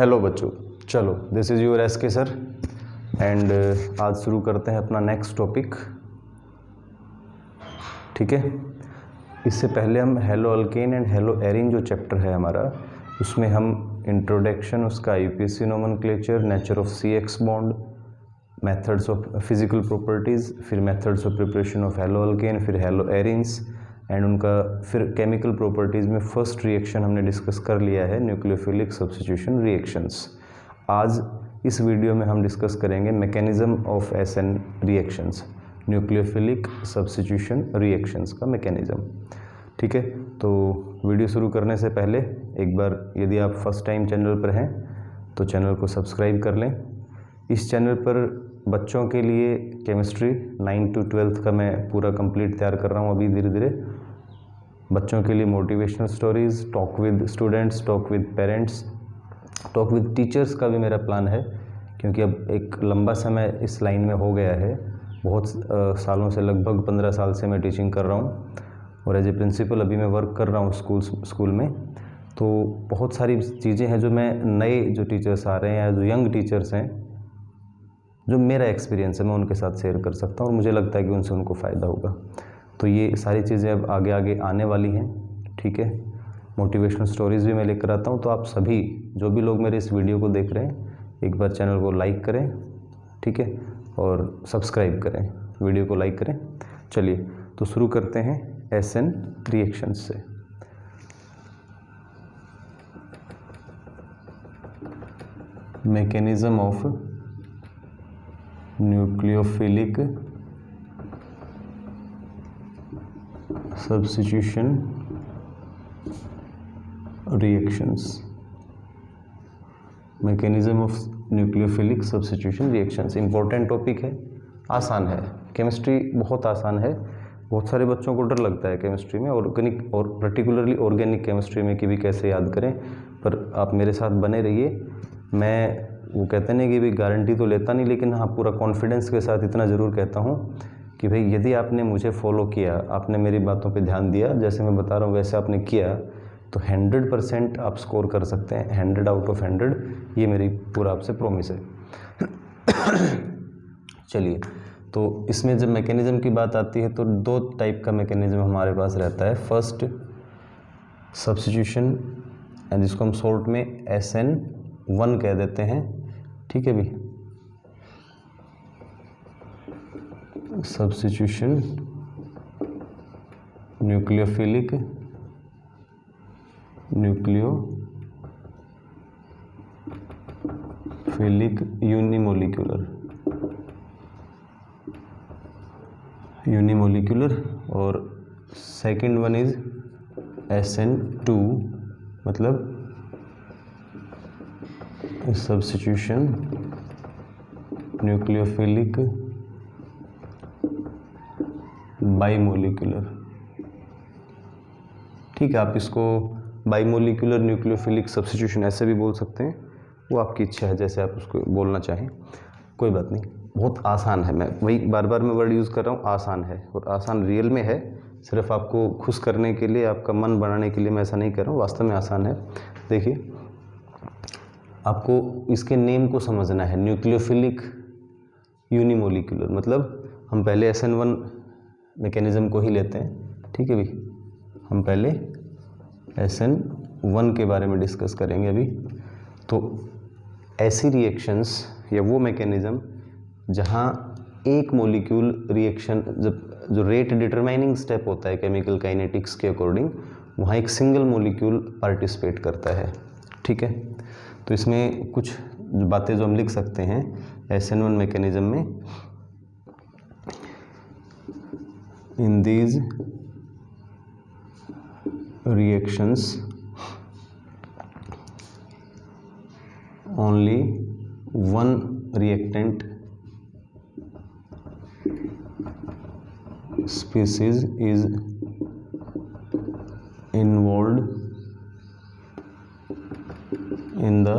Hello बच्चों, चलो this is your S K sir and आज शुरू करते हैं अपना नेक्स्ट टॉपिक। ठीक है, इससे पहले हम haloalkane and haloarene जो चैप्टर है हमारा, उसमें हम इंट्रोडक्शन, उसका UPSC nomenclature, nature of CX bond, methods of physical properties, फिर methods of preparation of haloalkane, फिर हेलो एरिन्स एंड उनका फिर केमिकल प्रॉपर्टीज़ में फर्स्ट रिएक्शन हमने डिस्कस कर लिया है, न्यूक्लियोफिलिक सब्स्टिट्यूशन रिएक्शंस। आज इस वीडियो में हम डिस्कस करेंगे mechanism of SN reactions, nucleophilic substitution reactions का मैकेनिज्म। ठीक है, तो वीडियो शुरू करने से पहले एक बार यदि आप फर्स्ट टाइम चैनल पर हैं तो चैनल को सब्सक्राइब कर लें। इस चैनल पर बच्चों के लिए केमिस्ट्री 9 to 12 का मैं पूरा कंप्लीट तैयार कर रहा हूँ अभी धीरे धीरे। बच्चों के लिए motivational stories, talk with students, talk with parents, talk with teachers का भी मेरा प्लान है, क्योंकि अब एक लंबा समय इस लाइन में हो गया है। बहुत सालों से, लगभग 15 साल से मैं टीचिंग कर रहा हूँ और एज ए प्रिंसिपल अभी मैं वर्क कर रहा हूँ स्कूल में। तो बहुत सारी चीज़ें हैं जो मैं नए जो टीचर्स आ रहे हैं या जो यंग टीचर्स हैं, जो मेरा एक्सपीरियंस है, मैं उनके साथ शेयर कर सकता हूँ और मुझे लगता है कि उनसे उनको फ़ायदा होगा। तो ये सारी चीज़ें अब आगे आगे आने वाली हैं। ठीक है, मोटिवेशनल स्टोरीज़ भी मैं लेकर आता हूँ। तो आप सभी जो भी लोग मेरे इस वीडियो को देख रहे हैं, एक बार चैनल को लाइक करें, ठीक है, और सब्सक्राइब करें, वीडियो को लाइक करें। चलिए तो शुरू करते हैं SN रिएक्शंस से। Mechanism of nucleophilic substitution reactions. Mechanism of nucleophilic substitution reactions important topic है, आसान है। केमिस्ट्री बहुत आसान है। बहुत सारे बच्चों को डर लगता है केमिस्ट्री में, ऑर्गेनिक और पर्टिकुलरली ऑर्गेनिक केमिस्ट्री में कि भी कैसे याद करें, पर आप मेरे साथ बने रहिए। मैं वो कहते नहीं कि भाई गारंटी तो लेता नहीं, लेकिन हाँ पूरा कॉन्फिडेंस के साथ इतना ज़रूर कहता हूँ कि भाई यदि आपने मुझे फॉलो किया, आपने मेरी बातों पे ध्यान दिया, जैसे मैं बता रहा हूँ वैसे आपने किया, तो 100% आप स्कोर कर सकते हैं, 100 आउट ऑफ 100। ये मेरी पूरा आपसे प्रॉमिस है। चलिए, तो इसमें जब मैकेनिज्म की बात आती है तो दो टाइप का मैकेनिज्म हमारे पास रहता है। फर्स्ट सब्स्टिट्यूशन, जिसको हम शॉर्ट में SN1 कह देते हैं। ठीक है भी, सब्स्टिट्यूशन न्यूक्लियोफिलिक यूनिमोलिक्यूलर और सेकंड वन इज SN2, मतलब सब्स्टिट्यूशन न्यूक्लियोफिलिक बाईमोलिक्यूलर। ठीक है, आप इसको बाईमोलिक्यूलर न्यूक्लियोफिलिक सब्स्टिट्यूशन ऐसे भी बोल सकते हैं, वो आपकी इच्छा है, जैसे आप उसको बोलना चाहें, कोई बात नहीं। बहुत आसान है, मैं वही बार बार मैं वर्ड यूज़ कर रहा हूँ, आसान है। और आसान रियल में है, सिर्फ आपको खुश करने के लिए, आपका मन बनाने के लिए मैं ऐसा नहीं कर रहा हूँ, वास्तव में आसान है। देखिए, आपको इसके नेम को समझना है। न्यूक्लियोफिलिक यूनिमोलिक्यूलर, मतलब हम पहले SN1 मैकेनिज्म को ही लेते हैं। ठीक है भी, हम पहले SN1 के बारे में डिस्कस करेंगे अभी। तो ऐसी रिएक्शंस या वो मैकेनिज्म जहाँ एक मॉलिक्यूल रिएक्शन, जब जो रेट डिटरमाइनिंग स्टेप होता है केमिकल काइनेटिक्स के अकॉर्डिंग, वहाँ एक सिंगल मॉलिक्यूल पार्टिसिपेट करता है। ठीक है, तो इसमें कुछ बातें जो हम लिख सकते हैं SN1 मैकेनिज्म में, in these reactions only one reactant species is involved in the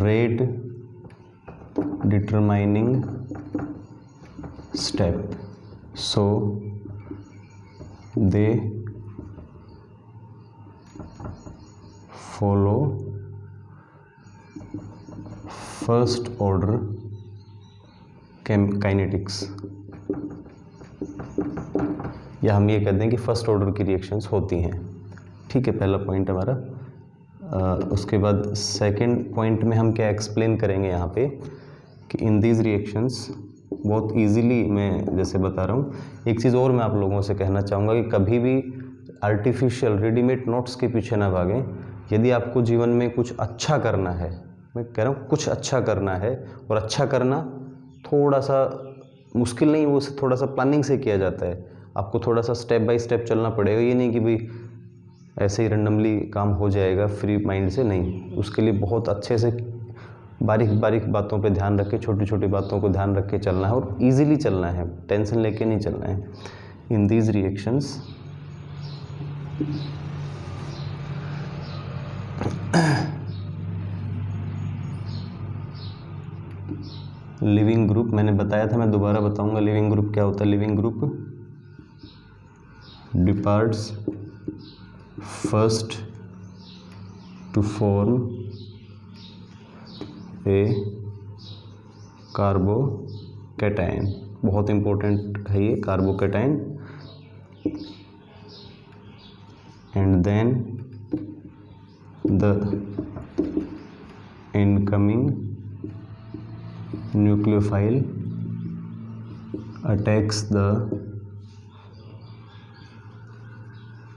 rate determining step, so they follow first order kinetics, या हम ये कहते हैं कि फर्स्ट ऑर्डर की रिएक्शंस होती हैं। ठीक है, पहला पॉइंट हमारा। उसके बाद सेकंड पॉइंट में हम क्या एक्सप्लेन करेंगे यहाँ पे कि इन दीज रिएक्शंस बहुत इजीली, मैं जैसे बता रहा हूँ। एक चीज़ और मैं आप लोगों से कहना चाहूँगा कि कभी भी आर्टिफिशियल रेडीमेड नोट्स के पीछे ना भागें। यदि आपको जीवन में कुछ अच्छा करना है, मैं कह रहा हूँ कुछ अच्छा करना है, और अच्छा करना थोड़ा सा मुश्किल नहीं, वो थोड़ा सा प्लानिंग से किया जाता है। आपको थोड़ा सा स्टेप बाय स्टेप चलना पड़ेगा। ये नहीं कि भाई ऐसे ही रैंडमली काम हो जाएगा फ्री माइंड से, नहीं। उसके लिए बहुत अच्छे से बारीक बारीक बातों पे ध्यान रख के, छोटी छोटी बातों को ध्यान रख के चलना है, और इजीली चलना है, टेंशन लेके नहीं चलना है। इन दीज रिएक्शंस लिविंग ग्रुप, मैंने बताया था, मैं दोबारा बताऊंगा लिविंग ग्रुप क्या होता है। Living group departs first to form a carbocation. बहुत इंपॉर्टेंट है ये carbocation. And then the incoming nucleophile attacks the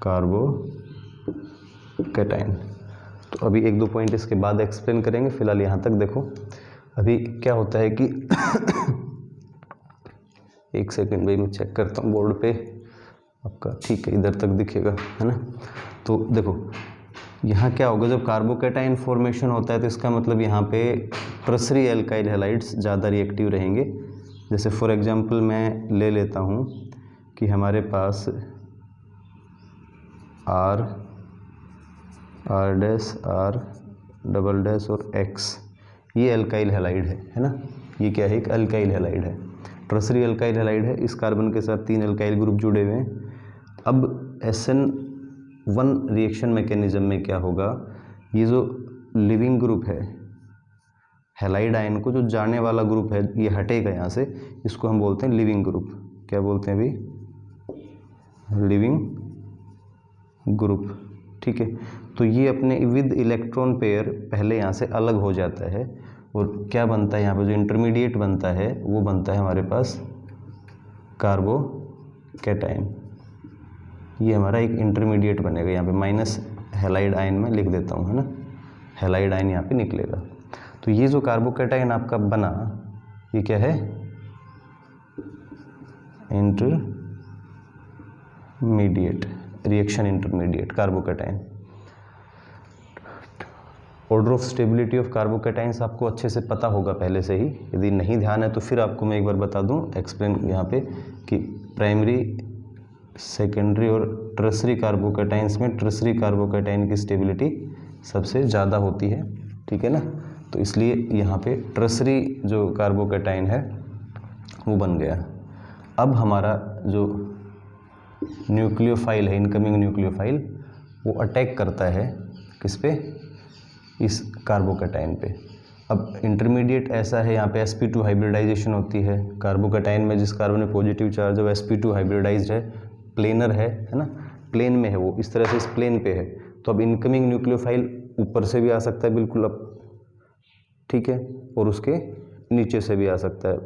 carbocation. तो अभी एक दो पॉइंट इसके बाद एक्सप्लेन करेंगे, फिलहाल यहाँ तक देखो। अभी क्या होता है कि एक सेकंड भाई, मैं चेक करता हूँ बोर्ड पे आपका। ठीक है, इधर तक दिखेगा, है ना। तो देखो यहाँ क्या होगा, जब कार्बोकैटायन फॉर्मेशन होता है तो इसका मतलब यहाँ पे टर्शरी एल्काइल हैलाइड्स ज़्यादा रिएक्टिव रहेंगे। जैसे फॉर एग्जांपल मैं ले लेता हूँ कि हमारे पास R dash R double dash और X, ये एल्काइल हैलाइड है ना। ये क्या है, एक एल्काइल हैलाइड है, टर्शरी एल्काइल हैलाइड है। इस कार्बन के साथ 3 एल्काइल ग्रुप जुड़े हुए हैं। अब SN1 रिएक्शन मैकेनिज्म में क्या होगा, ये जो लिविंग ग्रुप है हैलाइड आयन को, जो जाने वाला ग्रुप है, ये हटेगा यहाँ से, इसको हम बोलते हैं लिविंग ग्रुप। क्या बोलते हैं अभी, लिविंग ग्रुप। ठीक है, तो ये अपने विद इलेक्ट्रॉन पेयर पहले यहाँ से अलग हो जाता है, और क्या बनता है यहाँ पे, जो इंटरमीडिएट बनता है वो बनता है हमारे पास कार्बोकैटायन। ये हमारा एक इंटरमीडिएट बनेगा। यहाँ पे माइनस हैलाइड आयन में लिख देता हूँ, है ना, हैलाइड आयन यहाँ पे निकलेगा। तो ये जो कार्बोकैटायन आपका बना, ये क्या है, intermediate reaction, intermediate carbocation. Order of stability of carbocations आपको अच्छे से पता होगा पहले से ही। यदि नहीं ध्यान है तो फिर आपको मैं एक बार बता दूं, एक्सप्लेन यहाँ पे, कि प्राइमरी, सेकेंडरी और टर्शरी कार्बोकैटायंस में टर्शरी कार्बोकैटायन की स्टेबिलिटी सबसे ज़्यादा होती है। ठीक है ना, तो इसलिए यहाँ पे टर्शरी जो कार्बोकैटायन है वो बन गया। अब हमारा जो न्यूक्लियोफाइल है, इनकमिंग न्यूक्लियोफाइल, वो अटैक करता है किस पे, इस कार्बोकैटायन पे। अब इंटरमीडिएट ऐसा है, यहाँ पे sp2 हाइब्रिडाइजेशन होती है। कार्बोकैटायन में जिस कार्बन में पॉजिटिव चार्ज है वो sp2 हाइब्रिडाइज्ड है, प्लेनर है ना, प्लेन में है वो, इस तरह से इस प्लेन पे है। तो अब इनकमिंग न्यूक्लियोफाइल ऊपर से भी आ सकता है बिल्कुल, अब ठीक है, और उसके नीचे से भी आ सकता है।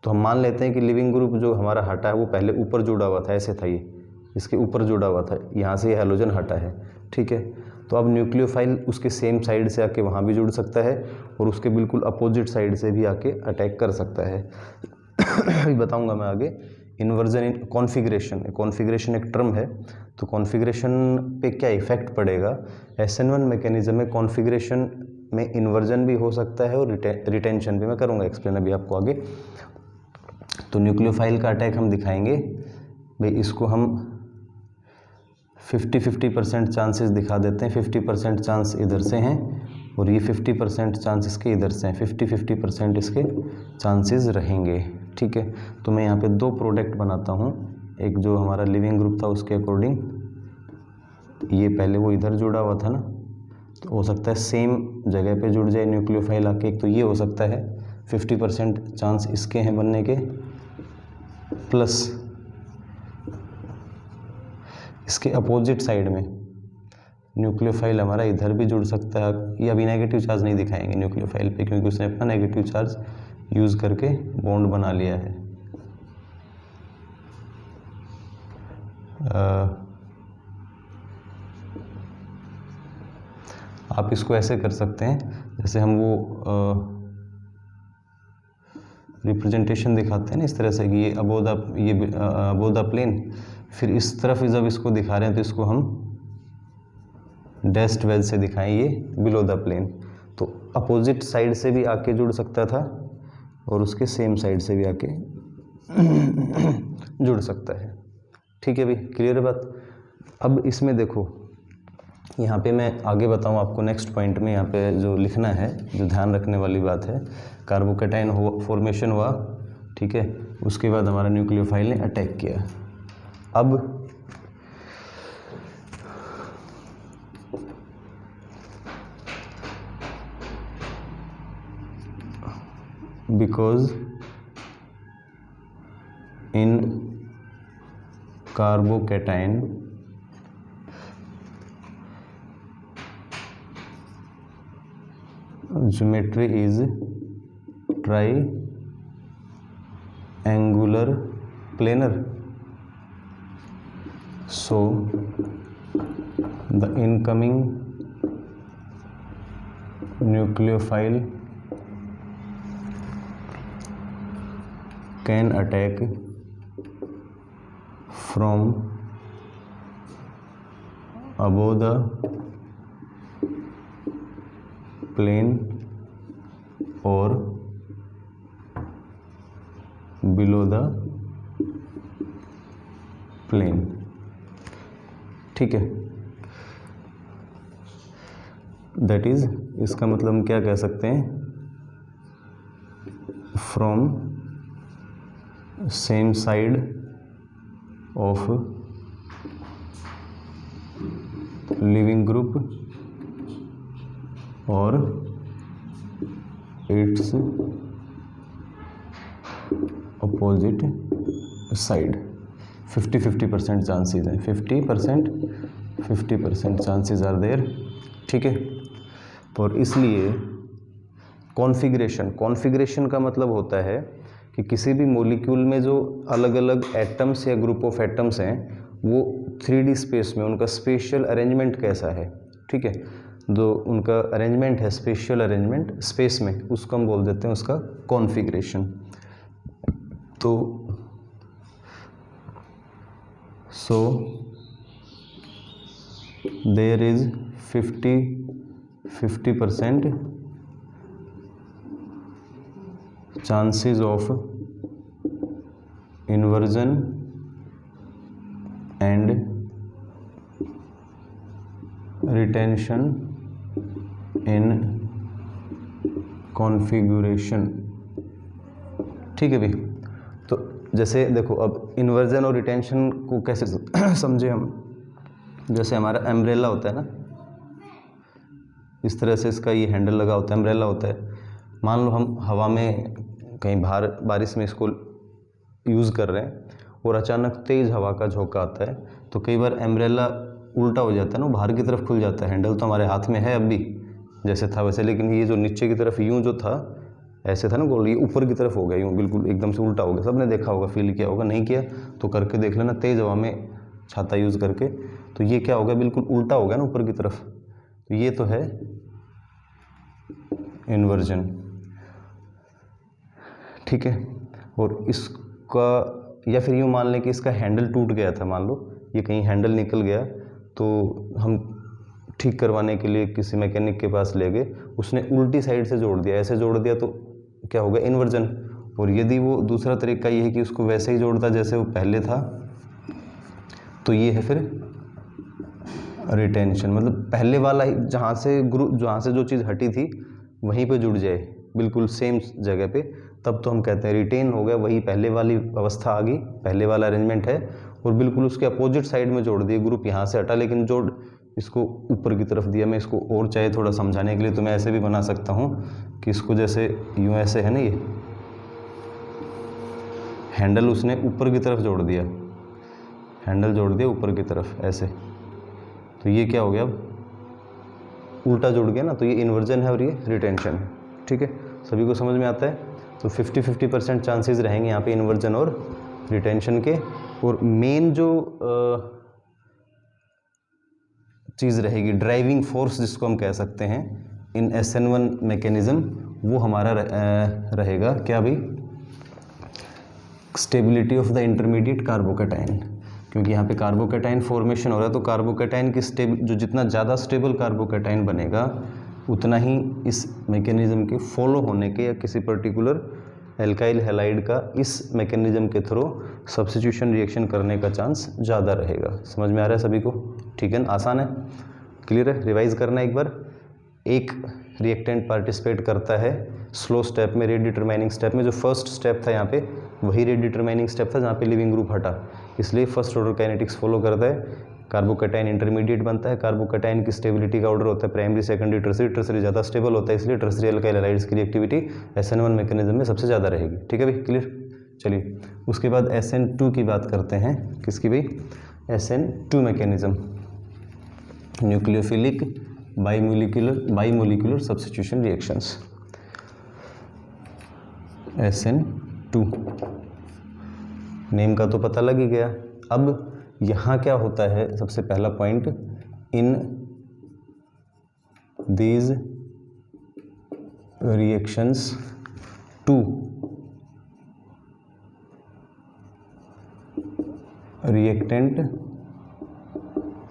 तो हम मान लेते हैं कि लिविंग ग्रुप जो हमारा हटा है वो पहले ऊपर जुड़ा हुआ था, ऐसे था, ये इसके ऊपर जुड़ा हुआ था, यहाँ से ये हैलोजन हटा है। ठीक है, तो अब न्यूक्लियोफाइल उसके सेम साइड से आके वहाँ भी जुड़ सकता है, और उसके बिल्कुल अपोजिट साइड से भी आके अटैक कर सकता है। अभी बताऊँगा मैं आगे। इन्वर्जन इन कॉन्फ़िगरेशन, कॉन्फ़िगरेशन एक टर्म है, तो कॉन्फ़िगरेशन पे क्या इफेक्ट पड़ेगा। SN1 मैकेनिज्म में कॉन्फ़िगरेशन में इन्वर्जन भी हो सकता है और रिटेंशन भी, मैं करूँगा एक्सप्लेन अभी आपको आगे। तो न्यूक्लियोफाइल का अटैक हम दिखाएंगे भाई, इसको हम 50-50% चांसेस दिखा देते हैं। 50% चांस इधर से हैं और ये 50% चांस इसके इधर से हैं, 50-50% इसके चांसेस रहेंगे। ठीक है, तो मैं यहाँ पे 2 प्रोडक्ट बनाता हूँ। एक जो हमारा लिविंग ग्रुप था उसके अकॉर्डिंग, ये पहले वो इधर जुड़ा हुआ था ना, तो हो सकता है सेम जगह पे जुड़ जाए न्यूक्लियोफाइल आके, एक तो ये हो सकता है 50% चांस इसके हैं बनने के, प्लस इसके अपोजिट साइड में न्यूक्लियोफाइल हमारा इधर भी जुड़ सकता है। ये अभी नेगेटिव चार्ज नहीं दिखाएंगे न्यूक्लियोफाइल पे, क्योंकि उसने अपना नेगेटिव चार्ज यूज़ करके बॉन्ड बना लिया है। आप इसको ऐसे कर सकते हैं, जैसे हम वो रिप्रेजेंटेशन दिखाते हैं ना इस तरह से कि ये अबोव द प्लेन, फिर इस तरफ जब इसको दिखा रहे हैं तो इसको हम डैश्ड वेज से दिखाएं ये बिलो द प्लेन। तो अपोजिट साइड से भी आके जुड़ सकता था और उसके सेम साइड से भी आके जुड़ सकता है। ठीक है भाई, क्लियर है बात। अब इसमें देखो, यहाँ पे मैं आगे बताऊँ आपको नेक्स्ट पॉइंट में, यहाँ पे जो लिखना है, जो ध्यान रखने वाली बात है, कार्बोकैटायन फॉर्मेशन हुआ, ठीक है, उसके बाद हमारा न्यूक्लियोफाइल ने अटैक किया। अब because in carbocation geometry is triangular planar, so the incoming nucleophile can attack from above the plane or below the plane। ठीक है, दैट इज, इसका मतलब हम क्या कह सकते हैं, from same side of leaving group और इट्स अपोजिट साइड। 50% चांसेस हैं, 50% चांसेस आर देयर। ठीक है, और इसलिए कॉन्फ़िगरेशन का मतलब होता है कि किसी भी मॉलिक्यूल में जो अलग अलग एटम्स या ग्रुप ऑफ एटम्स हैं वो 3D स्पेस में उनका स्पेशियल अरेंजमेंट कैसा है। ठीक है, जो उनका अरेंजमेंट है, स्पेशियल अरेंजमेंट स्पेस में, उसको हम बोल देते हैं उसका कॉन्फ़िगरेशन। तो so there is 50% chances of inversion and retention in configuration। ठीक है भाई, तो जैसे देखो, अब इन्वर्जन और रिटेंशन को कैसे समझे हम, जैसे हमारा एम्ब्रेला होता है ना, इस तरह से इसका ये हैंडल लगा होता है, एम्ब्रेला होता है। मान लो हम हवा में कहीं बाहर बारिश में इसको यूज़ कर रहे हैं और अचानक तेज़ हवा का झोंका आता है, तो कई बार एम्ब्रेला उल्टा हो जाता है ना, बाहर की तरफ खुल जाता है। हैंडल तो हमारे हाथ में है अब भी जैसे था वैसे, लेकिन ये जो नीचे की तरफ यूँ जो था, ऐसे था ना गोल, ये ऊपर की तरफ हो गया, यूँ बिल्कुल एकदम से उल्टा हो गया। सबने देखा होगा, फील किया होगा, नहीं किया तो करके देख लेना, तेज़ हवा में छाता यूज़ करके, तो ये क्या हो गया, बिल्कुल उल्टा हो गया ना ऊपर की तरफ। तो ये तो है इन्वर्जन। ठीक है, और इसका, या फिर यूँ मान लें कि इसका हैंडल टूट गया था, मान लो ये कहीं हैंडल निकल गया, तो हम ठीक करवाने के लिए किसी मैकेनिक के पास ले गए, उसने उल्टी साइड से जोड़ दिया, ऐसे जोड़ दिया, तो क्या होगा, इन्वर्जन। और यदि वो दूसरा तरीका ये है कि उसको वैसे ही जोड़ता जैसे वो पहले था, तो ये है फिर रिटेंशन। मतलब पहले वाला जहाँ से जो चीज़ हटी थी वहीं पे जुड़ जाए, बिल्कुल सेम जगह पे, तब तो हम कहते हैं रिटेन हो गया, वही पहले वाली अवस्था आ गई, पहले वाला अरेंजमेंट है, और बिल्कुल उसके अपोजिट साइड में जोड़ दिए, ग्रुप यहाँ से हटा लेकिन इसको ऊपर की तरफ दिया। मैं इसको और चाहे थोड़ा समझाने के लिए तो मैं ऐसे भी बना सकता हूँ कि इसको जैसे यूँ ऐसे है ना, ये हैंडल उसने ऊपर की तरफ जोड़ दिया, हैंडल जोड़ दिया ऊपर की तरफ ऐसे, तो ये क्या हो गया, अब उल्टा जुड़ गया ना, तो ये इन्वर्जन है और ये रिटेंशन है। ठीक है, सभी को समझ में आता है। तो 50-50% चांसेस रहेंगे यहाँ पे इन्वर्जन और रिटेंशन के। और मेन जो चीज़ रहेगी, ड्राइविंग फोर्स जिसको हम कह सकते हैं इन SN1 मैकेनिज्म, वो हमारा रहेगा क्या भाई, stability of the intermediate carbocation. क्योंकि यहाँ पे कार्बोकैटायन फॉर्मेशन हो रहा है, तो कार्बोकैटायन की जो जितना ज़्यादा स्टेबल कार्बोकैटायन बनेगा उतना ही इस मैकेनिज्म के फॉलो होने के या किसी पर्टिकुलर एल्काइल हैलाइड का इस मैकेनिज्म के थ्रू सब्स्टिट्यूशन रिएक्शन करने का चांस ज़्यादा रहेगा। समझ में आ रहा है सभी को? ठीक है ना, आसान है, क्लियर है। रिवाइज करना एक बार। एक रिएक्टेंट पार्टिसिपेट करता है स्लो स्टेप में, रेट डिटरमाइनिंग स्टेप में। जो फर्स्ट स्टेप था यहाँ पे वही रेट डिटरमाइनिंग स्टेप था जहाँ पे लिविंग ग्रुप हटा, इसलिए फर्स्ट ऑर्डर काइनेटिक्स फॉलो करता है। कार्बोकैटायन इंटरमीडिएट बनता है, कार्बोकैटायन की स्टेबिलिटी का ऑर्डर होता है प्राइमरी सेकेंडरी टर्सरी, टर्सरी ज़्यादा स्टेबल होता है, इसलिए टर्सरी अल्काइल हैलाइड्स की रिएक्टिविटी SN1 मैकेनिज्म में सबसे ज़्यादा रहेगी। ठीक है भाई, क्लियर। चलिए उसके बाद SN2 की बात करते हैं। किसकी भाई? SN2 mechanism, nucleophilic bimolecular substitution reactions, SN2 name का तो पता लग ही गया। अब यहाँ क्या होता है, सबसे पहला point, in these reactions two reactant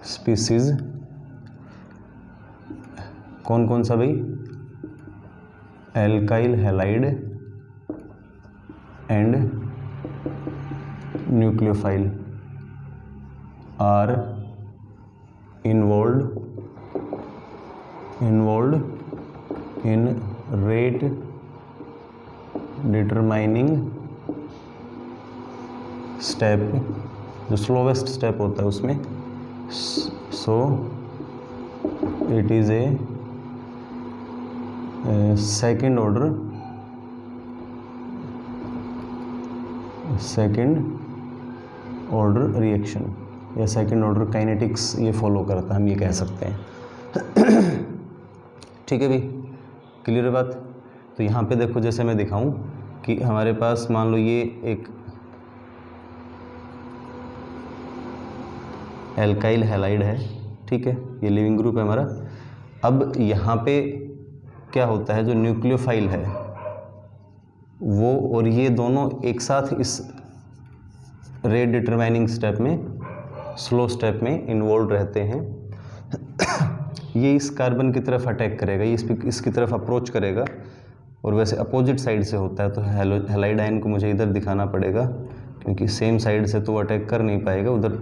species, कौन कौन सा भाई? Alkyl halide and nucleophile are involved in rate determining step, जो स्लोवेस्ट स्टेप होता है उसमें। So it is a second order reaction या सेकेंड ऑर्डर काइनेटिक्स ये फॉलो करता है, हम ये कह सकते हैं। ठीक है भाई, क्लियर है बात। तो यहाँ पे देखो, जैसे मैं दिखाऊं कि हमारे पास मान लो ये एक एल्काइल हैलाइड है, ठीक है, ये लिविंग ग्रुप है हमारा। अब यहाँ पे क्या होता है, जो न्यूक्लियोफाइल है वो और ये दोनों एक साथ इस रेट डिटरमाइनिंग स्टेप में, स्लो स्टेप में इन्वॉल्व रहते हैं। ये इस कार्बन की तरफ अटैक करेगा, ये इसकी तरफ अप्रोच करेगा, और वैसे अपोजिट साइड से होता है, तो हैलाइड आयन को मुझे इधर दिखाना पड़ेगा क्योंकि सेम साइड से तो वो अटैक कर नहीं पाएगा, उधर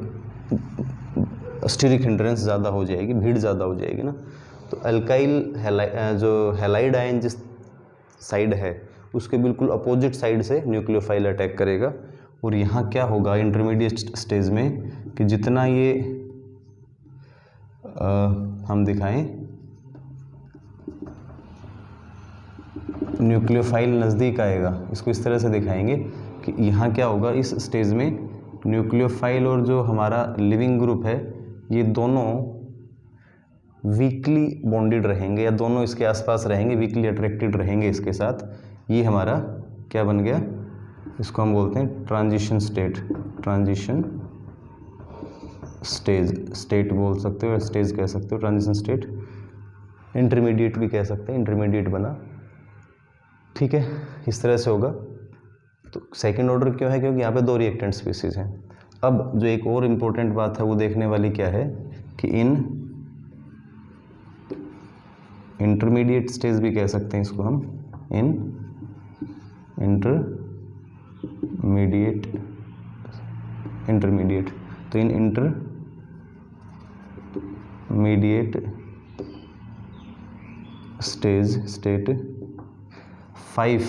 स्टीरिक हिंड्रेंस ज़्यादा हो जाएगी, भीड़ ज़्यादा हो जाएगी ना। तो अल्काइल जो हैलाइड आयन जिस साइड है उसके बिल्कुल अपोजिट साइड से न्यूक्लियोफाइल अटैक करेगा। और यहाँ क्या होगा इंटरमीडिएट स्टेज में कि जितना ये हम दिखाएं न्यूक्लियोफाइल नज़दीक आएगा, इसको इस तरह से दिखाएंगे कि यहाँ क्या होगा इस स्टेज में, न्यूक्लियोफाइल और जो हमारा लिविंग ग्रुप है ये दोनों वीकली बॉन्डेड रहेंगे या दोनों इसके आसपास रहेंगे, वीकली अट्रैक्टेड रहेंगे इसके साथ। ये हमारा क्या बन गया, इसको हम बोलते हैं ट्रांजिशन स्टेज बोल सकते हो, स्टेज कह सकते हो, ट्रांजिशन स्टेट, इंटरमीडिएट भी कह सकते हैं, इंटरमीडिएट बना। ठीक है, इस तरह से होगा। तो सेकंड ऑर्डर क्यों है, क्योंकि यहाँ पे दो रिएक्टेंट स्पीसीज हैं। अब जो एक और इम्पोर्टेंट बात है वो देखने वाली क्या है कि इन इंटरमीडिएट स्टेज भी कह सकते हैं इसको हम, इन इंटरमीडिएट, तो in intermediate state 5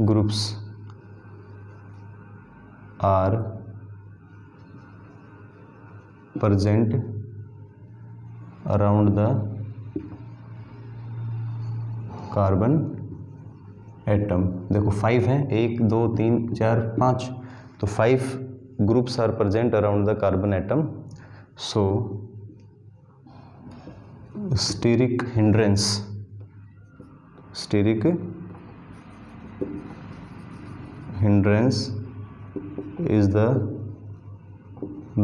groups are present around the carbon atom. देखो 5 हैं, 1 2 3 4 5, तो 5 groups are present around the carbon atom. So steric hindrance is the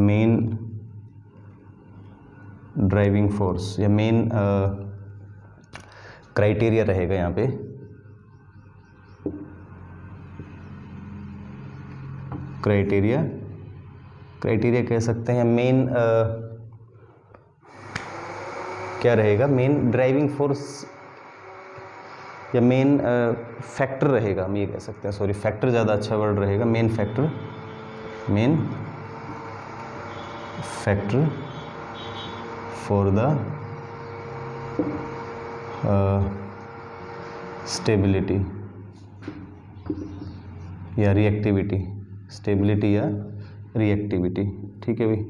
main driving force या मेन क्राइटेरिया रहेगा यहाँ पे। क्राइटेरिया कह सकते हैं, मेन क्या रहेगा, मेन ड्राइविंग फोर्स या मेन फैक्टर रहेगा, हम ये कह सकते हैं, सॉरी फैक्टर ज़्यादा अच्छा वर्ड रहेगा, main factor for the stability या रिएक्टिविटी, ठीक है भाई।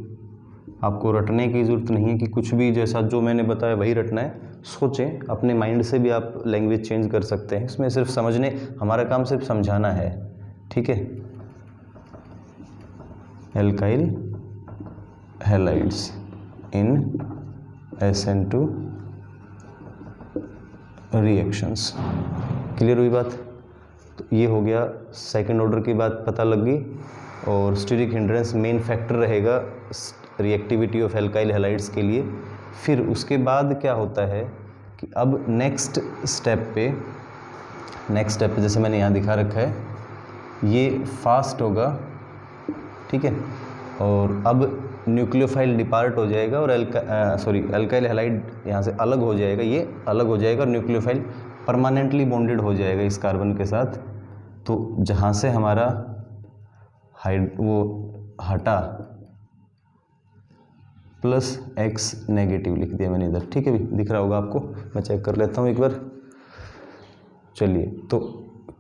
आपको रटने की ज़रूरत नहीं है कि कुछ भी जैसा जो मैंने बताया वही रटना है, सोचें, अपने माइंड से भी आप लैंग्वेज चेंज कर सकते हैं, इसमें सिर्फ समझने, हमारा काम सिर्फ समझाना है, ठीक है। एल्काइल हैलाइड्स इन SN2 रिएक्शंस, क्लियर हुई बात। तो ये हो गया सेकंड ऑर्डर की बात पता लग गई। और स्टीरिक हिंड्रेंस मेन फैक्टर रहेगा रिएक्टिविटी ऑफ एल्काइल हैलाइड्स के लिए। फिर उसके बाद क्या होता है कि अब नेक्स्ट स्टेप पे जैसे मैंने यहाँ दिखा रखा है, ये फास्ट होगा, ठीक है, और अब न्यूक्लियोफाइल डिपार्ट हो जाएगा और एल्काइल हैलाइड यहाँ से अलग हो जाएगा, ये अलग हो जाएगा और न्यूक्लियोफाइल परमानेंटली बॉन्डेड हो जाएगा इस कार्बन के साथ। तो जहाँ से हमारा वो हटा +X नेगेटिव लिख दिया मैंने इधर, ठीक है भी, दिख रहा होगा आपको, मैं चेक कर लेता हूँ एक बार। चलिए, तो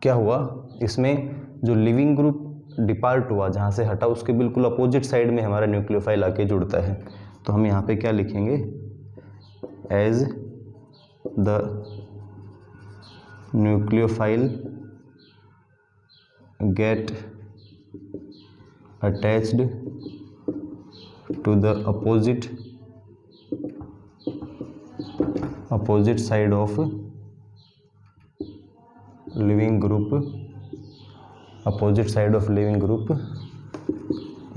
क्या हुआ, इसमें जो लिविंग ग्रुप डिपार्ट हुआ, जहाँ से हटा, उसके बिल्कुल अपोजिट साइड में हमारा न्यूक्लियोफाइल आके जुड़ता है। तो हम यहाँ पे क्या लिखेंगे, as the nucleophile get attached to the opposite side of living group,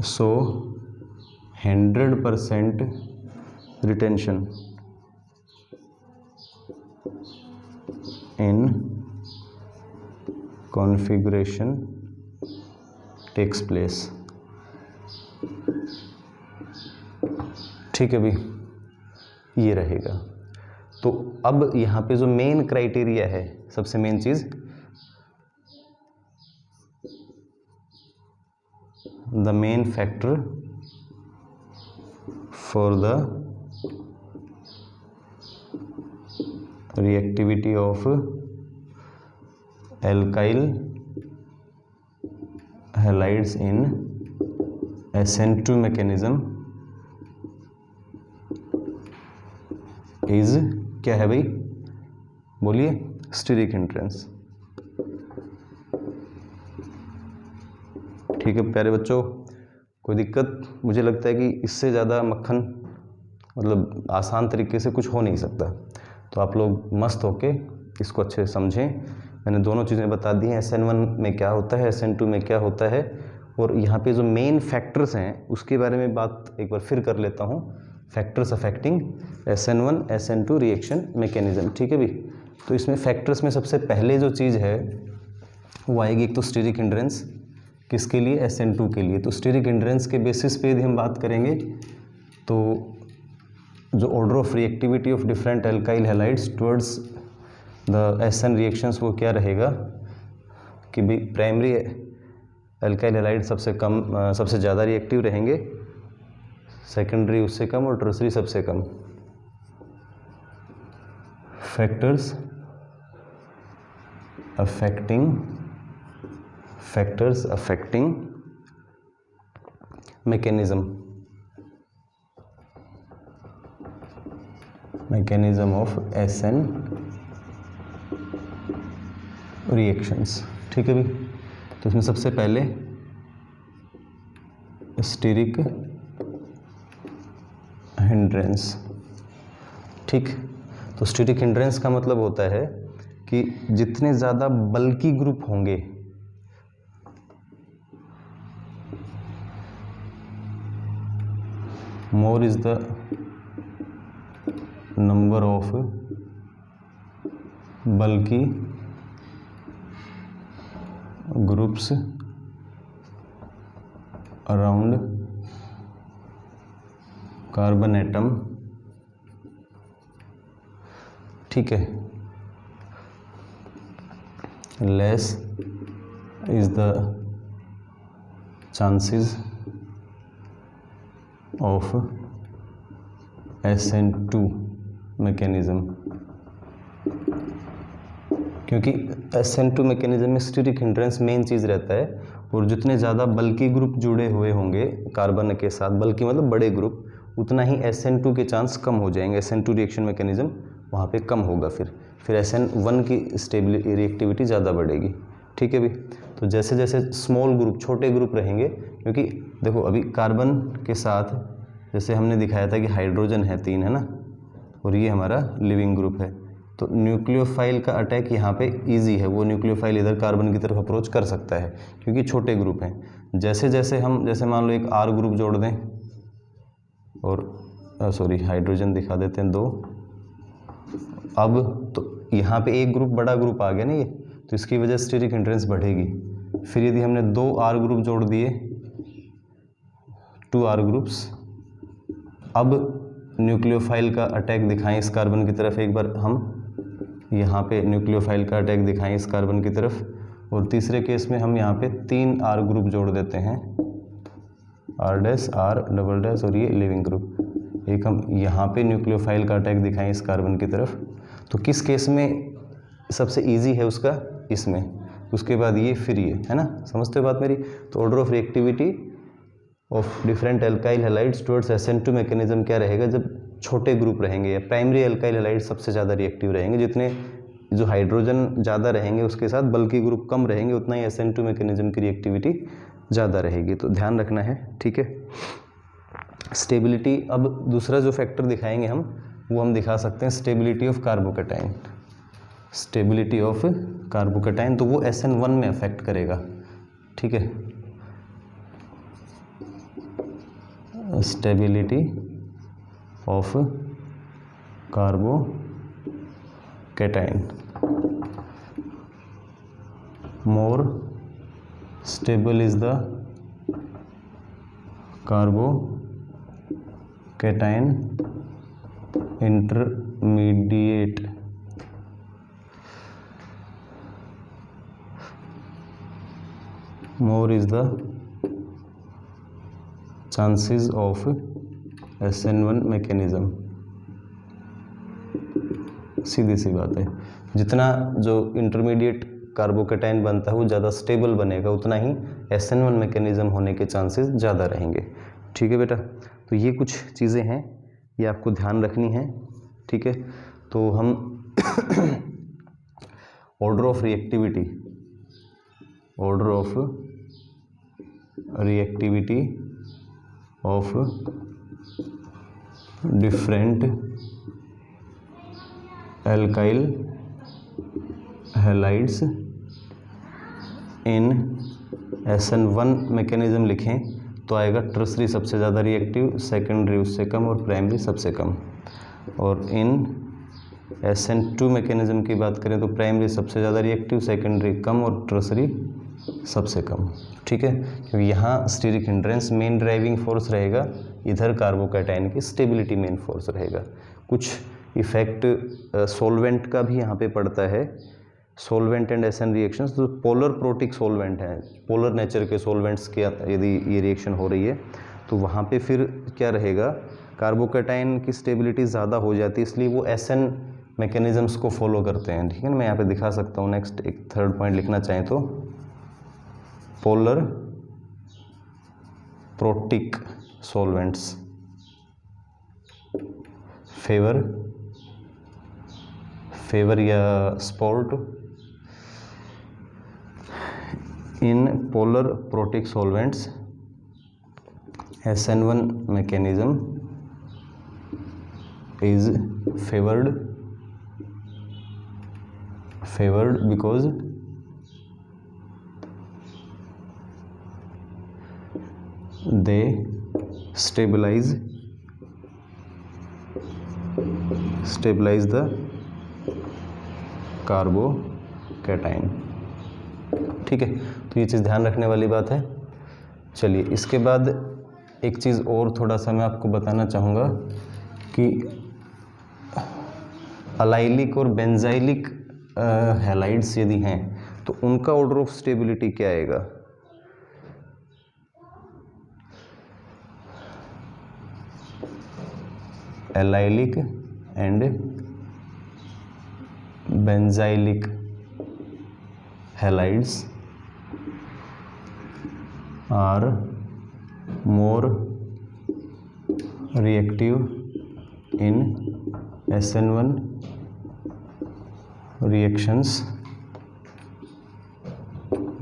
so 100% retention in configuration takes place, ठीक है भाई, ये रहेगा। तो अब यहाँ पे जो मेन क्राइटेरिया है, सबसे मेन चीज, the main factor for the reactivity of alkyl halides in SN2 mechanism is क्या है भाई, बोलिए, स्टीरिक हिंड्रेंस। ठीक है प्यारे बच्चों, कोई दिक्कत, मुझे लगता है कि इससे ज़्यादा मक्खन, मतलब आसान तरीके से कुछ हो नहीं सकता। तो आप लोग मस्त होके इसको अच्छे से समझें। मैंने दोनों चीज़ें बता दी हैं, SN1 में क्या होता है, SN2 में क्या होता है, और यहाँ पे जो मेन फैक्टर्स हैं उसके बारे में बात एक बार फिर कर लेता हूँ। Factors affecting SN1 SN2 reaction mechanism, ठीक है भी। तो इसमें फैक्टर्स में सबसे पहले जो चीज़ है वो आएगी एक तो स्टीरिक हिंड्रेंस, किसके लिए, SN2 के लिए। तो स्टीरिक हिंड्रेंस के बेसिस पे यदि हम बात करेंगे तो जो order of reactivity of different alkyl halides towards the SN reactions वो क्या रहेगा कि भाई प्राइमरी एल्काइल हैलाइड सबसे ज़्यादा रिएक्टिव रहेंगे, सेकेंडरी उससे कम और टर्सरी सबसे कम। Factors affecting mechanism, mechanism of SN reactions. ठीक है भाई, तो इसमें सबसे पहले स्टीरिक हिंड्रेंस। ठीक, तो स्टीरिक हिंड्रेंस का मतलब होता है कि जितने ज़्यादा बल्की ग्रुप होंगे, more is the number of bulky groups around carbon atom. ठीक है, less is the chances of SN2 mechanism, क्योंकि SN2 मैकेनिज्म में स्टीरिक हिंड्रेंस मेन चीज़ रहता है, और जितने ज़्यादा बल्की ग्रुप जुड़े हुए होंगे कार्बन के साथ, बल्कि मतलब बड़े ग्रुप, उतना ही SN2 के चांस कम हो जाएंगे, SN2 रिएक्शन मैकेनिज्म वहाँ पे कम होगा, फिर SN1 की स्टेबिलिटी रिएक्टिविटी ज़्यादा बढ़ेगी। ठीक है भी, तो जैसे जैसे स्मॉल ग्रुप, छोटे ग्रुप रहेंगे, क्योंकि देखो अभी कार्बन के साथ जैसे हमने दिखाया था कि हाइड्रोजन है 3, है ना, और ये हमारा लिविंग ग्रुप है, तो न्यूक्लियोफाइल का अटैक यहाँ पे इजी है, वो न्यूक्लियोफाइल इधर कार्बन की तरफ अप्रोच कर सकता है क्योंकि छोटे ग्रुप हैं। जैसे जैसे हम, जैसे मान लो एक R ग्रुप जोड़ दें, और सॉरी हाइड्रोजन दिखा देते हैं 2, अब तो यहाँ पे एक ग्रुप बड़ा ग्रुप आ गया ना ये, तो इसकी वजह से स्टीरिक हिंड्रेंस बढ़ेगी। फिर यदि हमने 2 R ग्रुप जोड़ दिए, 2 R ग्रुप्स, अब न्यूक्लियोफाइल का अटैक दिखाएं इस कार्बन की तरफ, एक बार हम यहाँ पे न्यूक्लियोफाइल का अटैक दिखाएं इस कार्बन की तरफ, और तीसरे केस में हम यहाँ पे 3 R ग्रुप जोड़ देते हैं, R dash R double dash और ये लिविंग ग्रुप, एक हम यहाँ पे न्यूक्लियोफाइल का अटैक दिखाएं इस कार्बन की तरफ। तो किस केस में सबसे इजी है उसका, इसमें, उसके बाद ये, फिर ये, है ना, समझते हो बात मेरी। तो order of reactivity of different alkyl halides towards SN2 mechanism क्या रहेगा, जब छोटे ग्रुप रहेंगे या प्राइमरी एल्काइल हैलाइड सबसे ज़्यादा रिएक्टिव रहेंगे, जितने जो हाइड्रोजन ज़्यादा रहेंगे उसके साथ बल्कि ग्रुप कम रहेंगे, उतना ही SN2 मैकेनिज्म की रिएक्टिविटी ज़्यादा रहेगी, तो ध्यान रखना है। ठीक है, स्टेबिलिटी, अब दूसरा जो फैक्टर दिखाएंगे हम, वो हम दिखा सकते हैं stability of carbocation. Stability of carbocation, तो वो SN1 में अफेक्ट करेगा। ठीक है, stability of carbocation, more stable is the carbocation intermediate more is the chances of SN1 mechanism। सीधी सी बात है, जितना जो इंटरमीडिएट कार्बोकैटायन बनता है वो ज़्यादा स्टेबल बनेगा, उतना ही SN1 मैकेनिज्म होने के चांसेस ज़्यादा रहेंगे। ठीक है बेटा, तो ये कुछ चीज़ें हैं, ये आपको ध्यान रखनी है। ठीक है, तो हम order of reactivity, order of reactivity of different alkyl halides in SN1 mechanism लिखें तो आएगा टर्सरी सबसे ज़्यादा रिएक्टिव, सेकेंडरी उससे कम और प्राइमरी सबसे कम। और इन SN2 मैकेनिज्म की बात करें तो प्राइमरी सबसे ज़्यादा रिएक्टिव, सेकेंडरी कम और टर्सरी सबसे कम। ठीक है, क्योंकि यहाँ steric hindrance main driving force रहेगा, इधर कार्बोकैटायन की स्टेबिलिटी मेन फोर्स रहेगा। कुछ इफेक्ट सॉल्वेंट का भी यहाँ पे पड़ता है, सॉल्वेंट एंड SN रिएक्शंस, तो पोलर प्रोटिक सॉल्वेंट हैं, पोलर नेचर के सॉल्वेंट्स की यदि ये रिएक्शन हो रही है तो वहाँ पे फिर क्या रहेगा, कार्बोकैटायन की स्टेबिलिटी ज़्यादा हो जाती है, इसलिए वो SN मैकेनिज़म्स को फॉलो करते हैं। ठीक है ना, मैं यहाँ पे दिखा सकता हूँ। नेक्स्ट एक थर्ड पॉइंट लिखना चाहें तो polar protic solvents favour favour या support in polar protic solvents SN1 mechanism is favored because they stabilize the carbocation. ठीक है, तो ये चीज़ ध्यान रखने वाली बात है। चलिए, इसके बाद एक चीज़ और थोड़ा सा मैं आपको बताना चाहूँगा कि अलाइलिक और बेंजाइलिक हैलाइड्स यदि हैं तो उनका ऑर्डर ऑफ स्टेबिलिटी क्या आएगा। Allylic and benzylic halides are more reactive in SN1 reactions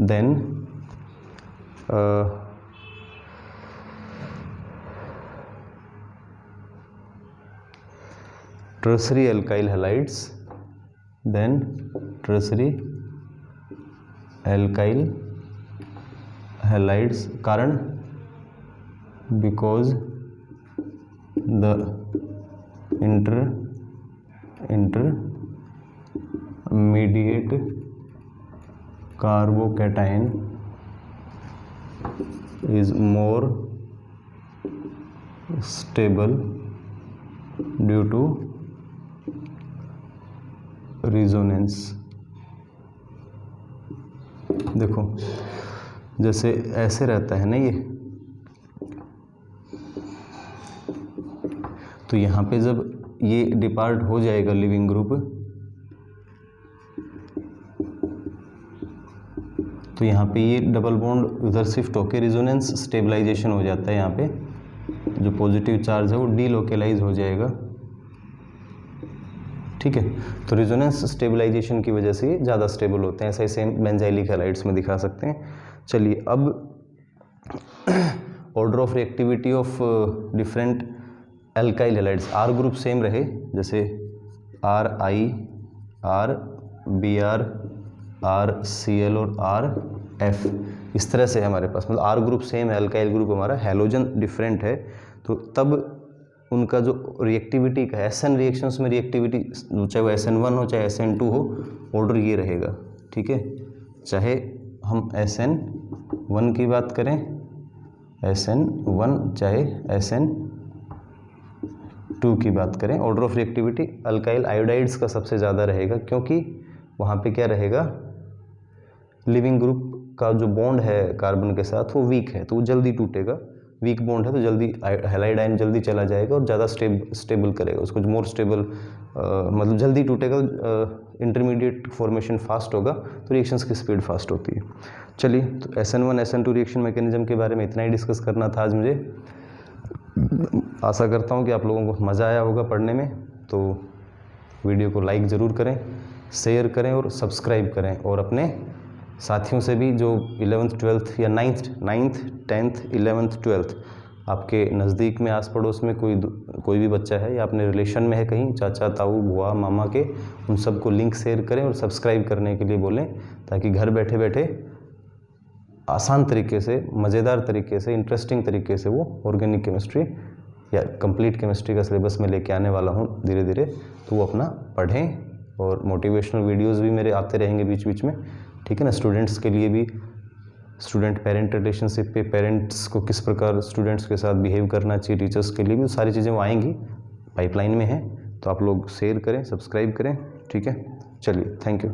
than tertiary alkyl halides कारण because the intermediate carbocation is more stable due to resonance। देखो, जैसे ऐसे रहता है ना ये, तो यहाँ पे जब ये डिपार्ट हो जाएगा लिविंग ग्रुप, तो यहाँ पे ये डबल बॉन्ड उधर शिफ्ट होकर रिजोनेंस स्टेबलाइजेशन हो जाता है। यहाँ पे जो पॉजिटिव चार्ज है वो डीलोकेलाइज हो जाएगा। ठीक है, तो रिजोनेंस स्टेबलाइजेशन की वजह से ये ज़्यादा स्टेबल होते हैं। ऐसा ही सेम बेंजाइलिक हैलाइड्स में दिखा सकते हैं। चलिए, अब order of reactivity of different alkyl halides, R group same रहे, जैसे RI, RBr, RCl और RF, इस तरह से हमारे पास, मतलब आर ग्रुप सेम है, एल्काइल ग्रुप हमारा, हैलोजन डिफरेंट है, तो तब उनका जो रिएक्टिविटी का SN रिएक्शंस में रिएक्टिविटी, चाहे वो SN1 हो चाहे SN2 हो, ऑर्डर ये रहेगा। ठीक है, चाहे हम SN1 की बात करें, SN1 चाहे SN2 की बात करें, order of reactivity alkyl iodides का सबसे ज़्यादा रहेगा, क्योंकि वहाँ पे क्या रहेगा, लिविंग ग्रुप का जो बॉन्ड है कार्बन के साथ वो वीक है, तो वो जल्दी टूटेगा। वीक बॉन्ड है तो जल्दी हैलाइड आयन जल्दी चला जाएगा और ज़्यादा स्टेबल करेगा उसको, मोर स्टेबल, मतलब जल्दी टूटेगा, इंटरमीडिएट फॉर्मेशन फास्ट होगा, तो रिएक्शंस की स्पीड फास्ट होती है। चलिए, तो SN1 SN2 रिएक्शन मैकेनिज्म के बारे में इतना ही डिस्कस करना था आज मुझे। आशा करता हूँ कि आप लोगों को मज़ा आया होगा पढ़ने में। तो वीडियो को लाइक ज़रूर करें, शेयर करें और सब्सक्राइब करें, और अपने साथियों से भी जो 11th 12th या 9th 10th 11th 12th आपके नज़दीक में आस पड़ोस में कोई भी बच्चा है या अपने रिलेशन में है कहीं, चाचा ताऊ बुआ मामा के, उन सबको लिंक शेयर करें और सब्सक्राइब करने के लिए बोलें, ताकि घर बैठे बैठे आसान तरीके से, मज़ेदार तरीके से, इंटरेस्टिंग तरीके से वो ऑर्गेनिक केमिस्ट्री या कंप्लीट केमिस्ट्री का सिलेबस में लेके आने वाला हूँ धीरे धीरे, तो वो अपना पढ़ें। और मोटिवेशनल वीडियोस भी मेरे आते रहेंगे बीच बीच में, ठीक है ना। स्टूडेंट्स के लिए भी, स्टूडेंट पेरेंट रिलेशनशिप पे, पेरेंट्स को किस प्रकार स्टूडेंट्स के साथ बिहेव करना चाहिए, टीचर्स के लिए भी सारी चीज़ें वो आएंगी, पाइपलाइन में हैं। तो आप लोग शेयर करें, सब्सक्राइब करें, ठीक है। चलिए, थैंक यू।